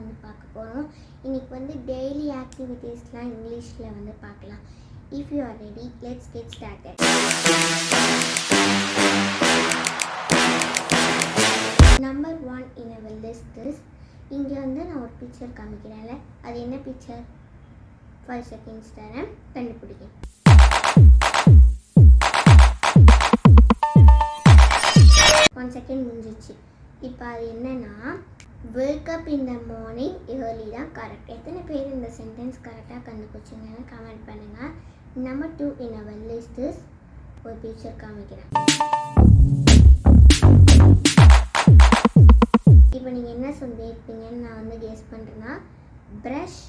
வந்து பார்க்க போகிறோம். இன்றைக்கி வந்து டெய்லி ஆக்டிவிட்டீஸ்லாம் இங்கிலீஷில் வந்து பார்க்கலாம். If you are ready, let's get started. Number 1 in our list is, இங்கே வந்து நான் ஒரு பிக்சர் காமிக்கிறேன்ல, அது என்ன பிக்சர்? 5 செகண்ட்ஸ் தரேன், கண்டுபிடிங்க. ஒன் செகண்ட் முடிஞ்சிச்சு. இப்போ அது என்னன்னா, wake up in the morning early தான் கரெக்ட். எத்தனை பேர் இந்த சென்டென்ஸ் கரெக்டாக கண்டுபிடிச்சிங்கன்னு கமெண்ட் பண்ணுங்கள். Number 2 in our list is, ஒரு பிக்சர் காமிக்கிறேன். இப்போ நீங்கள் என்ன சொல்லியிருப்பீங்கன்னு நான் வந்து கெஸ் பண்ணுறேன்னா, ப்ரஷ்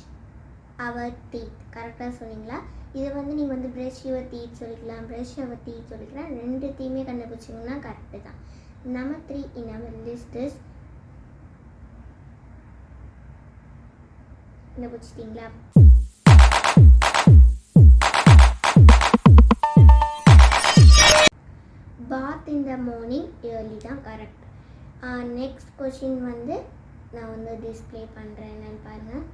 அவர் டீத். கரெக்டாக சொன்னீங்களா? இதை வந்து நீங்கள் வந்து ப்ரஷ் யுவர் டீத் சொல்லிக்கலாம், ப்ரஷ் அவர் டீத் சொல்லிக்கலாம். ரெண்டுத்தையுமே கண்டுபிடிச்சிங்கன்னா கரெக்டு தான். Number 3 in our list is, கண்டுபிடிச்சிட்டிங்களா? Bath in the morning early தான் கரெக்ட். நெக்ஸ்ட் கொஷின் வந்து நான் வந்து டிஸ்பிளே பண்ணுறேன், என்னன்னு பாருங்கள்.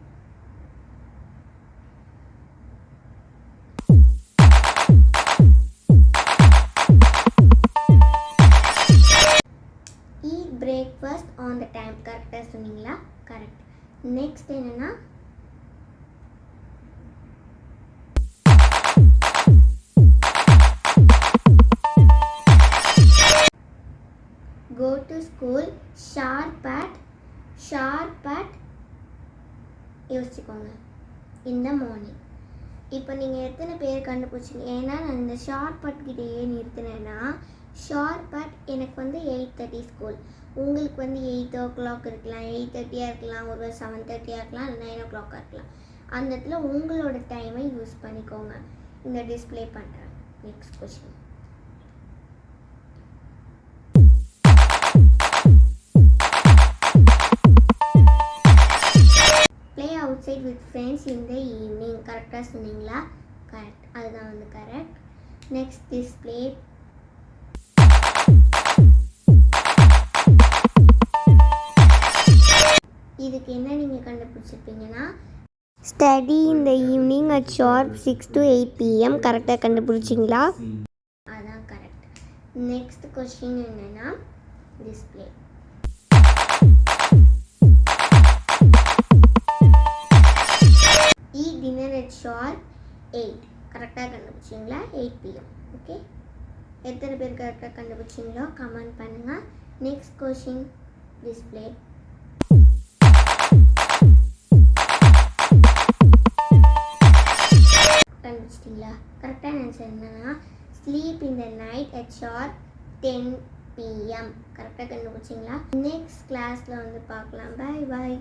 eat breakfast on the time. கரெக்டாக சொன்னீங்களா? கரெக்ட். நெக்ஸ்ட் என்னன்னா, go to school sharp at யோசிச்சுக்கோங்க, in the morning. இப்போ நீங்கள் எத்தனை பேர் கண்டுபிடிச்சிங்க? ஏன்னா நான் இந்த ஷார்ப் அட் கிட்டேயே நிறுத்தினேன்னா, ஷார்ப் அட் எனக்கு வந்து 8:30 ஸ்கூல், உங்களுக்கு வந்து 8 o'clock இருக்கலாம், 8:30 இருக்கலாம், ஒரு 7:30 இருக்கலாம், 9 o'clock இருக்கலாம். அந்த இடத்துல உங்களோட டைமை யூஸ் பண்ணிக்கோங்க. இந்த டிஸ்பிளே பண்ணுறேன். Next question, play out side with friends in the evening. கரெக்டாக சொன்னீங்களா? கரெக்ட், அதுதான் வந்து கரெக்ட். நெக்ஸ்ட் டிஸ்பிளே, இதுக்கு என்ன நீங்கள் கண்டுபிடிச்சிருப்பீங்கன்னா, study in the evening at sharp 6 to 8 PM. கரெக்டாக கண்டுபிடிச்சிங்களா? அதான் கரெக்ட். நெக்ஸ்ட் கொஸ்டின் என்னென்னா, display, eat dinner at sharp 8. கரெக்டாக கண்டுபிடிச்சிங்களா? 8 PM. ஓகே, எத்தனை பேர் கரெக்டாக கண்டுபிடிச்சிங்களோ கமெண்ட் பண்ணுங்கள். நெக்ஸ்ட் கொஸ்டின், டிஸ்பிளே, கண்டுபிடிச்சிட்டிங்களா? கரெக்டாக ஆன்சர் என்னன்னா, sleep in the night at sharp 10 PM. கரெக்டாக கண்டுபிடிச்சிங்களா? நெக்ஸ்ட் கிளாஸில் வந்து பார்க்கலாம். பாய் பாய்.